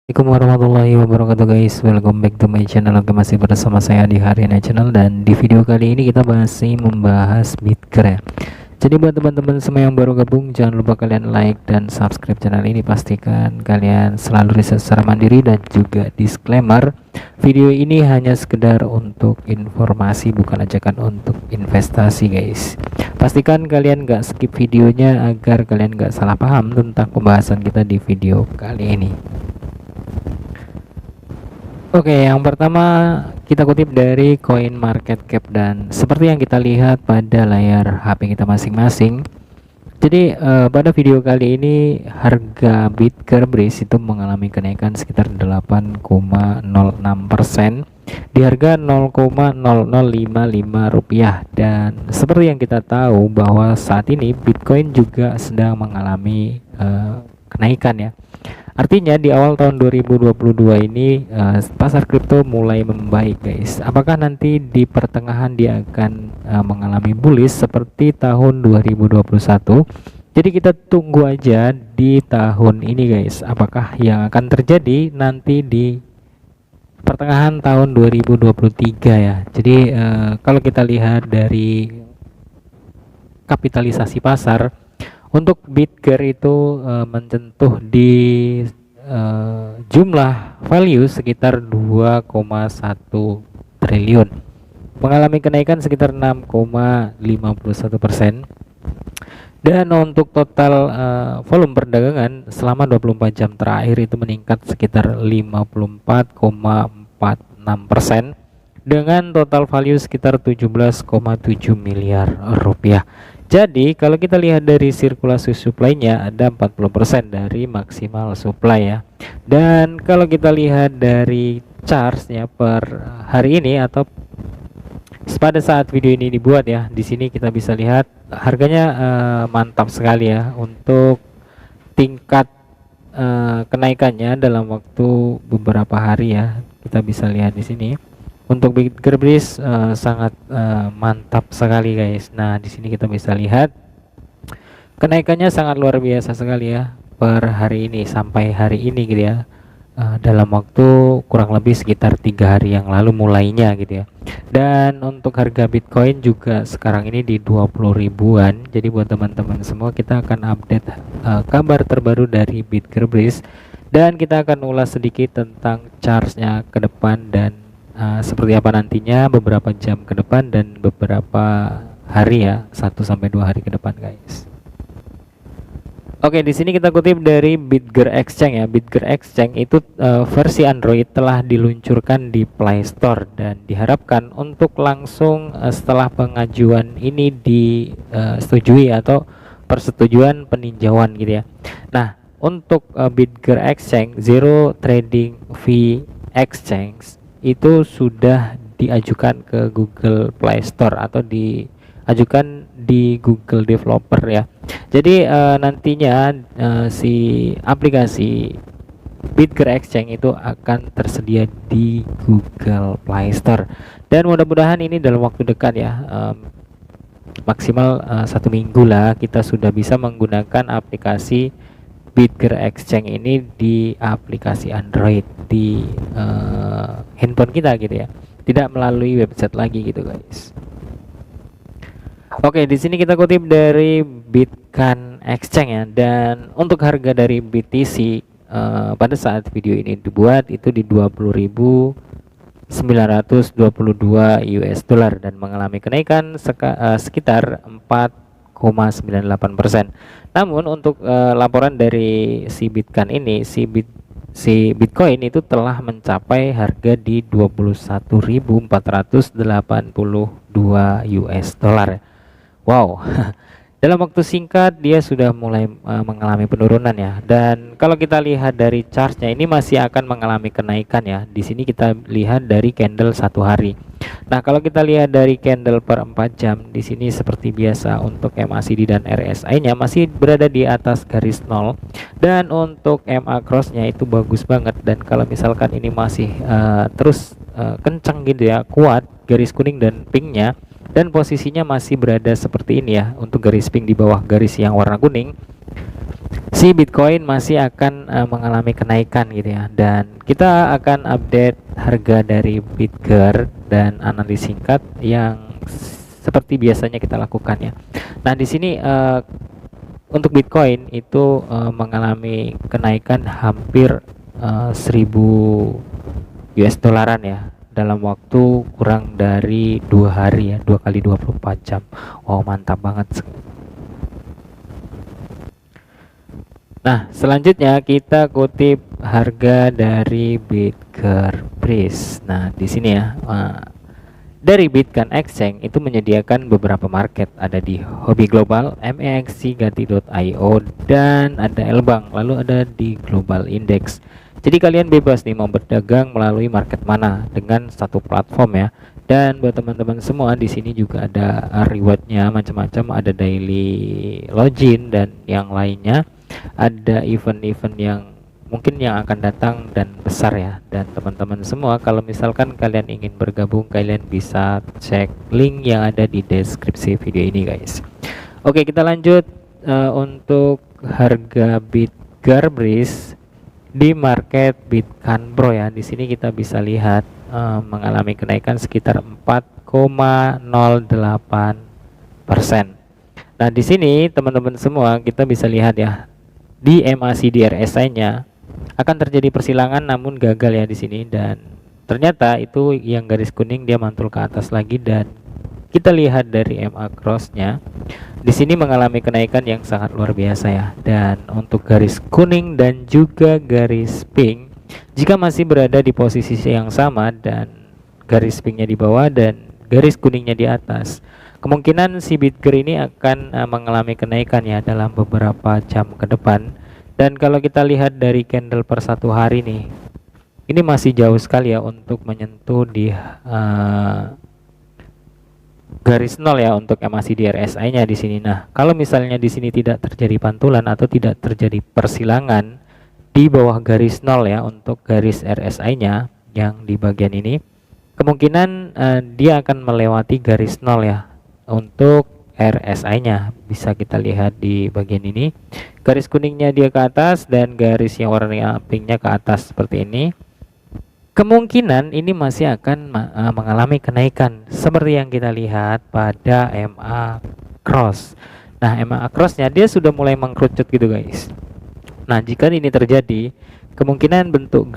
Assalamualaikum warahmatullahi wabarakatuh guys, welcome back to my channel. Oke, masih bersama saya di Hariana Channel, dan di video kali ini kita masih membahas Bitker ya. Jadi buat teman-teman semua yang baru gabung, jangan lupa kalian like dan subscribe channel ini. Pastikan kalian selalu riset secara mandiri, dan juga disclaimer, video ini hanya sekedar untuk informasi, bukan ajakan untuk investasi guys. Pastikan kalian gak skip videonya agar kalian gak salah paham tentang pembahasan kita di video kali ini. Oke, yang pertama kita kutip dari Coin Market Cap, dan seperti yang kita lihat pada layar HP kita masing-masing. Jadi pada video kali ini harga Bitker Breeze itu mengalami kenaikan sekitar 8,06% di harga 0,0055 rupiah, dan seperti yang kita tahu bahwa saat ini Bitcoin juga sedang mengalami kenaikan ya. Artinya di awal tahun 2022 ini pasar kripto mulai membaik guys. Apakah nanti di pertengahan dia akan mengalami bullish seperti tahun 2021? Jadi kita tunggu aja di tahun ini guys, apakah yang akan terjadi nanti di pertengahan tahun 2023 ya. Jadi kalau kita lihat dari kapitalisasi pasar, untuk Bitker itu menyentuh di jumlah value sekitar 2,1 triliun, mengalami kenaikan sekitar 6,51%. Dan untuk total volume perdagangan selama 24 jam terakhir itu meningkat sekitar 54,46%, dengan total value sekitar 17,7 miliar rupiah. Jadi kalau kita lihat dari sirkulasi supply-nya ada 40% dari maksimal supply ya. Dan kalau kita lihat dari chartnya per hari ini atau pada saat video ini dibuat ya, di sini kita bisa lihat harganya mantap sekali ya untuk tingkat kenaikannya dalam waktu beberapa hari ya. Kita bisa lihat di sini. Untuk Bitker Breeze sangat mantap sekali guys. Nah, di sini kita bisa lihat kenaikannya sangat luar biasa sekali ya per hari ini sampai hari ini gitu ya. Dalam waktu kurang lebih sekitar 3 hari yang lalu mulainya gitu ya. Dan untuk harga Bitcoin juga sekarang ini di 20 ribuan. Jadi buat teman-teman semua, kita akan update kabar terbaru dari Bitker Breeze, dan kita akan ulas sedikit tentang chartnya ke depan dan seperti apa nantinya beberapa jam ke depan dan beberapa hari ya, 1-2 hari ke depan guys. Oke, di sini kita kutip dari Bitger Exchange ya. Bitger Exchange itu versi Android telah diluncurkan di Play Store, dan diharapkan untuk langsung setelah pengajuan ini disetujui atau persetujuan peninjauan gitu ya. Nah, untuk Bitger Exchange Zero Trading Fee Exchange itu sudah diajukan ke Google Play Store atau diajukan di Google Developer ya. Jadi nantinya si aplikasi Bitger Exchange itu akan tersedia di Google Play Store, dan mudah-mudahan ini dalam waktu dekat ya, maksimal 1 minggu lah kita sudah bisa menggunakan aplikasi Bitger Exchange ini di aplikasi Android di handphone kita gitu ya, tidak melalui website lagi gitu guys. Oke, di sini kita kutip dari Bitcan Exchange ya, dan untuk harga dari BTC pada saat video ini dibuat itu di 20.922 US dollar, dan mengalami kenaikan sekitar 4,98%. Namun untuk laporan dari si Bitcan ini, si Bitcoin itu telah mencapai harga di 21.482 US dollar. Wow. Dalam waktu singkat dia sudah mulai mengalami penurunan ya. Dan kalau kita lihat dari chartnya ini masih akan mengalami kenaikan ya. Di sini kita lihat dari candle 1 hari. Nah, kalau kita lihat dari candle per 4 jam, di sini seperti biasa untuk MACD dan RSI-nya masih berada di atas garis 0, dan untuk MA cross-nya itu bagus banget. Dan kalau misalkan ini masih terus kencang gitu ya, kuat garis kuning dan pink-nya, dan posisinya masih berada seperti ini ya, untuk garis pink di bawah garis yang warna kuning, si Bitcoin masih akan mengalami kenaikan gitu ya, dan kita akan update harga dari Bitger dan analis singkat yang seperti biasanya kita lakukan ya. Nah, di sini untuk Bitcoin itu mengalami kenaikan hampir 1000 US dollaran ya dalam waktu kurang dari 2 hari ya, 2 kali 24 jam. Wow, mantap banget. Nah, selanjutnya kita kutip harga dari Bitger Price. Nah, di sini ya, dari Bitcoin Exchange itu menyediakan beberapa market, ada di Hobi Global, MEXC, Ganti.io, dan ada Elbang, lalu ada di Global Index. Jadi kalian bebas nih mau berdagang melalui market mana dengan satu platform ya. Dan buat teman-teman semua di sini juga ada rewardnya macam-macam, ada daily login dan yang lainnya, ada event-event yang mungkin yang akan datang dan besar ya. Dan teman-teman semua kalau misalkan kalian ingin bergabung, kalian bisa cek link yang ada di deskripsi video ini guys. Oke, kita lanjut untuk harga Bitger Breeze di market Bitcoin Bro ya. Di sini kita bisa lihat mengalami kenaikan sekitar 4,08%. Nah, di sini teman-teman semua kita bisa lihat ya, di MACD RSI-nya akan terjadi persilangan namun gagal ya di sini, dan ternyata itu yang garis kuning dia mantul ke atas lagi, dan kita lihat dari MA cross-nya di sini mengalami kenaikan yang sangat luar biasa ya. Dan untuk garis kuning dan juga garis pink jika masih berada di posisi yang sama dan garis pinknya di bawah dan garis kuningnya di atas, kemungkinan si Bitger ini akan mengalami kenaikan ya dalam beberapa jam ke depan. Dan kalau kita lihat dari candle per 1 hari nih, ini masih jauh sekali ya untuk menyentuh di garis nol ya untuk MACD RSI-nya di sini. Nah, kalau misalnya di sini tidak terjadi pantulan atau tidak terjadi persilangan di bawah garis nol ya untuk garis RSI-nya yang di bagian ini, kemungkinan dia akan melewati garis nol ya untuk RSI-nya. Bisa kita lihat di bagian ini, garis kuningnya dia ke atas dan garis yang warna pinknya ke atas seperti ini. Kemungkinan ini masih akan mengalami kenaikan seperti yang kita lihat pada MA cross. Nah, MA cross-nya dia sudah mulai mengkerucut gitu guys. Nah, jika ini terjadi, kemungkinan bentuk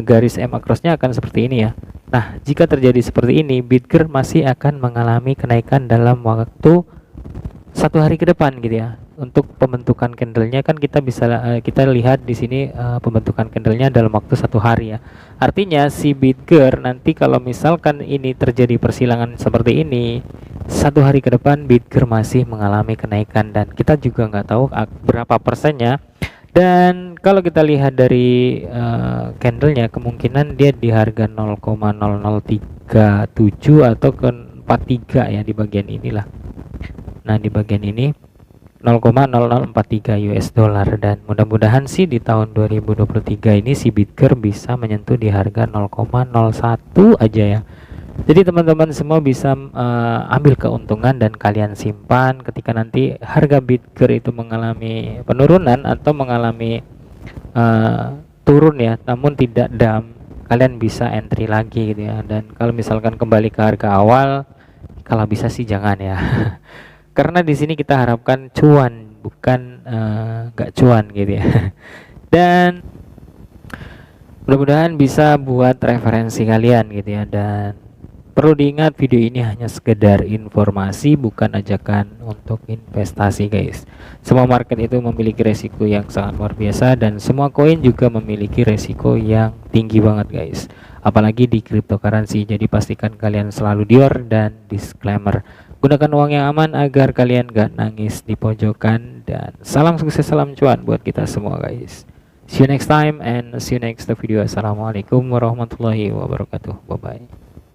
garis MA cross-nya akan seperti ini ya. Nah, jika terjadi seperti ini, Bitger masih akan mengalami kenaikan dalam waktu 1 hari ke depan gitu ya. Untuk pembentukan candlenya kan kita bisa kita lihat di sini pembentukan candlenya dalam waktu 1 hari ya. Artinya si Bitger nanti kalau misalkan ini terjadi persilangan seperti ini, 1 hari ke depan Bitger masih mengalami kenaikan, dan kita juga nggak tahu berapa persennya. Dan kalau kita lihat dari candlenya, kemungkinan dia di harga 0,0037 atau ke 43 ya di bagian inilah. Nah, di bagian ini 0,0043 US dollar, dan mudah-mudahan sih di tahun 2023 ini si Bitger bisa menyentuh di harga 0,01 aja ya. Jadi teman-teman semua bisa ambil keuntungan dan kalian simpan ketika nanti harga Bitger itu mengalami penurunan atau mengalami turun ya, namun tidak dump, kalian bisa entry lagi gitu ya. Dan kalau misalkan kembali ke harga awal, kalau bisa sih jangan ya. Karena di sini kita harapkan cuan, bukan nggak cuan gitu ya. Dan mudah-mudahan bisa buat referensi kalian gitu ya. Dan perlu diingat, video ini hanya sekedar informasi, bukan ajakan untuk investasi guys. Semua market itu memiliki resiko yang sangat luar biasa, dan semua koin juga memiliki resiko yang tinggi banget guys, apalagi di cryptocurrency. Jadi pastikan kalian selalu dior, dan disclaimer, gunakan uang yang aman agar kalian gak nangis di pojokan. Dan salam sukses, salam cuan buat kita semua guys. See you next time and see you next video. Assalamualaikum warahmatullahi wabarakatuh. Bye bye.